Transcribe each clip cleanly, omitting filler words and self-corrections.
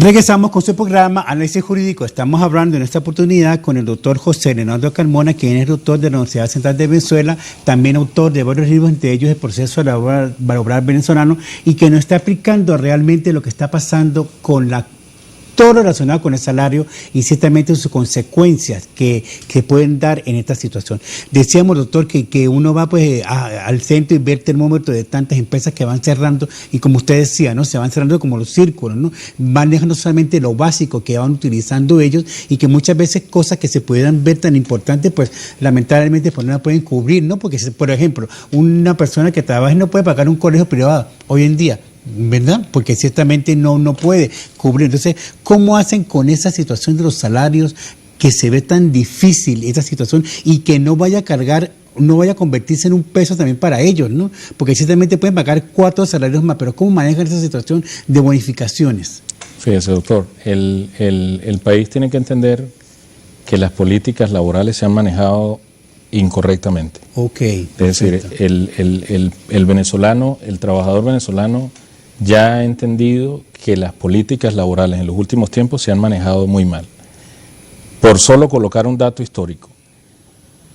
Regresamos con su programa Análisis Jurídico. Estamos hablando en esta oportunidad con el doctor José Leonardo Carmona, quien es doctor de la Universidad Central de Venezuela, también autor de varios libros, entre ellos El Proceso Laboral Venezolano, y que nos está explicando realmente lo que está pasando con todo lo relacionado con el salario y ciertamente sus consecuencias que pueden dar en esta situación. Decíamos, doctor, que uno va pues al centro y ve el termómetro de tantas empresas que van cerrando y, como usted decía, ¿no?, se van cerrando como los círculos, ¿no? Van dejando solamente lo básico que van utilizando ellos y que muchas veces cosas que se pudieran ver tan importantes, pues lamentablemente pues no la pueden cubrir, ¿no? Porque, por ejemplo, una persona que trabaja no puede pagar un colegio privado hoy en día, ¿verdad? Porque ciertamente no puede cubrir. Entonces, ¿cómo hacen con esa situación de los salarios que se ve tan difícil, esa situación, y que no vaya a cargar, no vaya a convertirse en un peso también para ellos, ¿no? Porque ciertamente pueden pagar 4 salarios más, pero ¿cómo manejan esa situación de bonificaciones? Fíjese, doctor, el país tiene que entender que las políticas laborales se han manejado incorrectamente. Ok. Es decir, el venezolano, el trabajador venezolano ya ha entendido que las políticas laborales en los últimos tiempos se han manejado muy mal. Por solo colocar un dato histórico,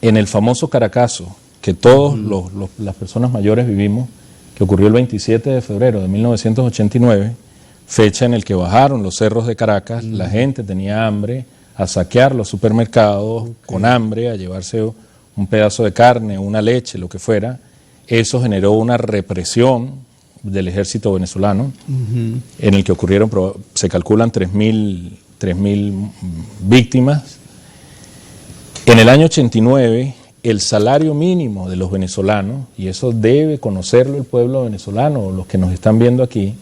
en el famoso Caracazo, que todos las personas mayores vivimos, que ocurrió el 27 de febrero de 1989, fecha en el que bajaron los cerros de Caracas, la gente tenía hambre, a saquear los supermercados con hambre, a llevarse un pedazo de carne, una leche, lo que fuera. Eso generó una represión del ejército venezolano, en el que ocurrieron, se calculan 3.000 víctimas. En el año 89, el salario mínimo de los venezolanos, y eso debe conocerlo el pueblo venezolano, los que nos están viendo aquí,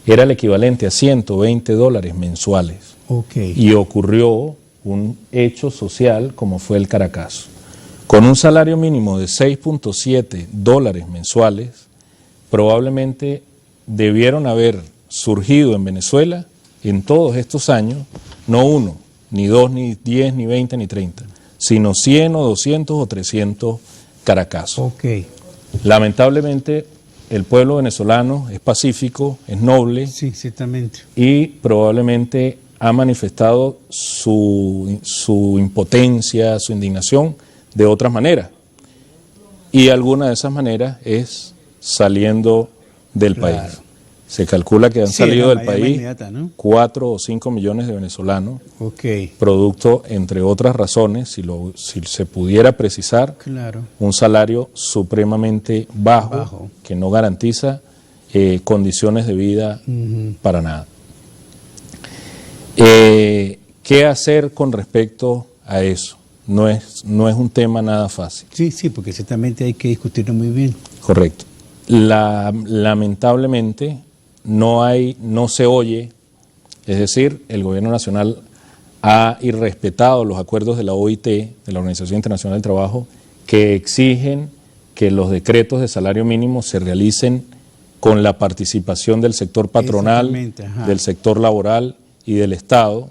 era el equivalente a $120 mensuales. Okay. Y ocurrió un hecho social como fue el Caracazo. Con un salario mínimo de $6.7 mensuales, probablemente debieron haber surgido en Venezuela en todos estos años, no 1, ni 2, ni 10, ni 20, ni 30, sino 100 o 200 o 300 Caracazos. Okay. Lamentablemente, el pueblo venezolano es pacífico, es noble, sí, ciertamente, y probablemente ha manifestado su impotencia, su indignación de otras maneras. Y alguna de esas maneras es saliendo del país. Se calcula que han salido del país, ¿no?, 4 o 5 millones de venezolanos, producto, entre otras razones, si se pudiera precisar, un salario supremamente bajo, que no garantiza condiciones de vida para nada. ¿Qué hacer con respecto a eso? No es un tema nada fácil. Sí, porque ciertamente hay que discutirlo muy bien. Correcto. Lamentablemente no se oye, es decir, el gobierno nacional ha irrespetado los acuerdos de la OIT, de la Organización Internacional del Trabajo, que exigen que los decretos de salario mínimo se realicen con la participación del sector patronal, del sector laboral y del Estado,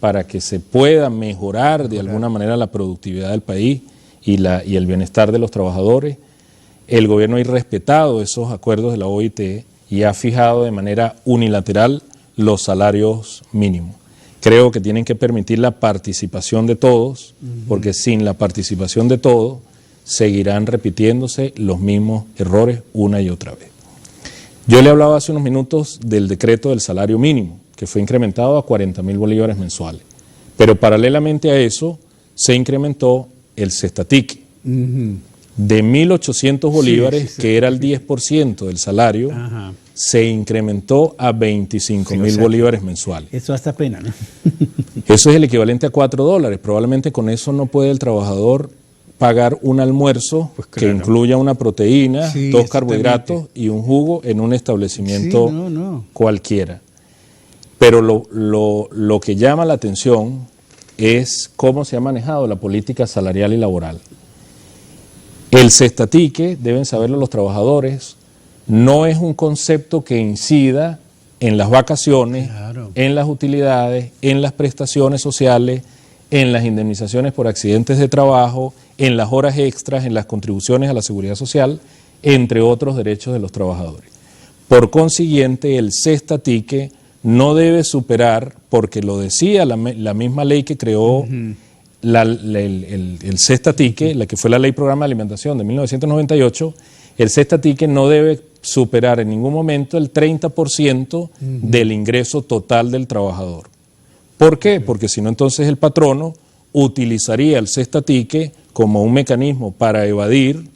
para que se pueda mejorar de alguna manera la productividad del país y el bienestar de los trabajadores. El gobierno ha irrespetado esos acuerdos de la OIT y ha fijado de manera unilateral los salarios mínimos. Creo que tienen que permitir la participación de todos, porque sin la participación de todos seguirán repitiéndose los mismos errores una y otra vez. Yo le hablaba hace unos minutos del decreto del salario mínimo, que fue incrementado a 40.000 bolívares mensuales. Pero paralelamente a eso se incrementó el cestatique. De 1.800 bolívares, que era el 10% del salario, se incrementó a 25.000 bolívares mensuales. Eso hasta pena, ¿no? Eso es el equivalente a $4. Probablemente con eso no puede el trabajador pagar un almuerzo que incluya una proteína, 2 carbohidratos y un jugo en un establecimiento cualquiera. Pero lo que llama la atención es cómo se ha manejado la política salarial y laboral. El cestatique, deben saberlo los trabajadores, no es un concepto que incida en las vacaciones, en las utilidades, en las prestaciones sociales, en las indemnizaciones por accidentes de trabajo, en las horas extras, en las contribuciones a la seguridad social, entre otros derechos de los trabajadores. Por consiguiente, el cestatique no debe superar, porque lo decía la misma ley que creó el Cestatique, la que fue la Ley Programa de Alimentación de 1998, el Cestatique no debe superar en ningún momento el 30% del ingreso total del trabajador. ¿Por qué? Porque si no, entonces el patrono utilizaría el Cestatique como un mecanismo para evadir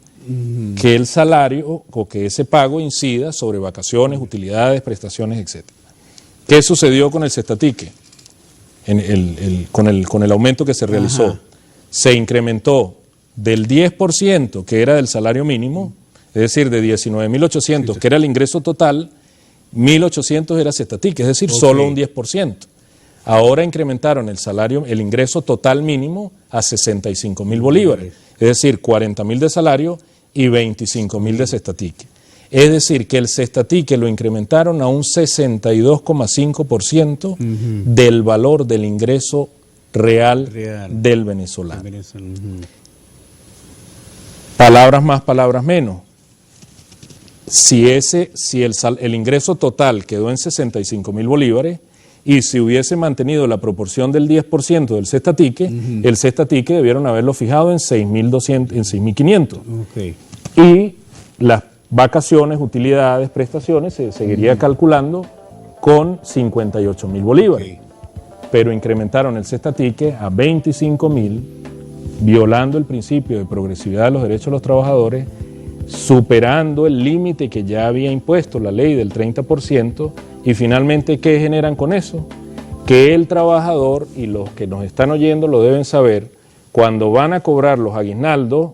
que el salario o que ese pago incida sobre vacaciones, utilidades, prestaciones, etc. ¿Qué sucedió con el Cestatique? Con el aumento que se realizó, se incrementó del 10%, que era del salario mínimo, es decir, de 19.800, que era el ingreso total, 1.800 era Cestatique, es decir, solo un 10%. Ahora incrementaron el ingreso total mínimo a 65.000 bolívares, es decir, 40.000 de salario y 25.000 de Cestatique. Es decir, que el Cestatique lo incrementaron a un 62,5% del valor del ingreso real del venezolano. Palabras más, palabras menos. Si el ingreso total quedó en 65.000 bolívares y si hubiese mantenido la proporción del 10% del Cestatique, el Cestatique debieron haberlo fijado en 6.200, en 6.500. Y las vacaciones, utilidades, prestaciones, se seguiría calculando con 58.000 bolívares. Pero incrementaron el Cestatique a 25.000, violando el principio de progresividad de los derechos de los trabajadores, superando el límite que ya había impuesto la ley del 30%, y finalmente, ¿qué generan con eso? Que el trabajador, y los que nos están oyendo lo deben saber, cuando van a cobrar los aguinaldos,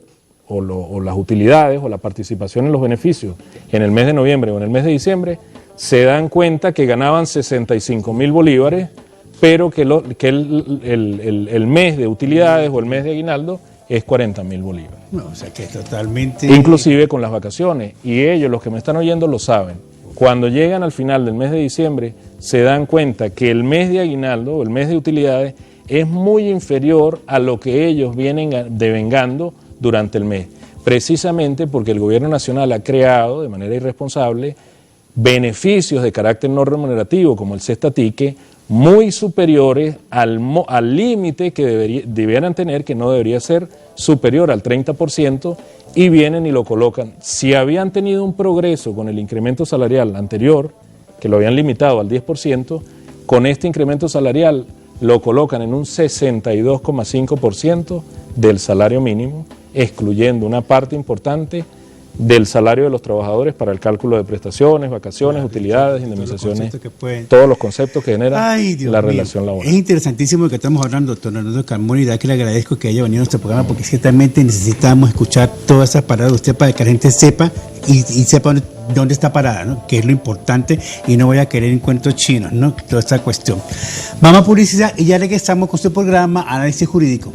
o las utilidades o la participación en los beneficios en el mes de noviembre o en el mes de diciembre, se dan cuenta que ganaban 65.000 bolívares, pero que el mes de utilidades o el mes de aguinaldo es 40.000 bolívares. No, o sea que es totalmente... Inclusive con las vacaciones, y ellos, los que me están oyendo, lo saben. Cuando llegan al final del mes de diciembre, se dan cuenta que el mes de aguinaldo o el mes de utilidades es muy inferior a lo que ellos vienen devengando durante el mes, precisamente porque el gobierno nacional ha creado de manera irresponsable beneficios de carácter no remunerativo como el Cestatique muy superiores al límite que debieran tener, que no debería ser superior al 30%, y vienen y lo colocan. Si habían tenido un progreso con el incremento salarial anterior, que lo habían limitado al 10%, con este incremento salarial lo colocan en un 62,5% del salario mínimo, excluyendo una parte importante del salario de los trabajadores para el cálculo de prestaciones, vacaciones, utilidades, indemnizaciones, todos los conceptos que genera la relación laboral. Es interesantísimo lo que estamos hablando, doctor Leonardo Carmona, y da que le agradezco que haya venido a nuestro programa, porque ciertamente necesitamos escuchar todas esas palabras de usted para que la gente sepa y sepa dónde está parada, ¿no? Que es lo importante, y no voy a querer encuentros chinos, ¿no? Toda esta cuestión. Vamos a publicidad y ya regresamos con su programa Análisis Jurídico.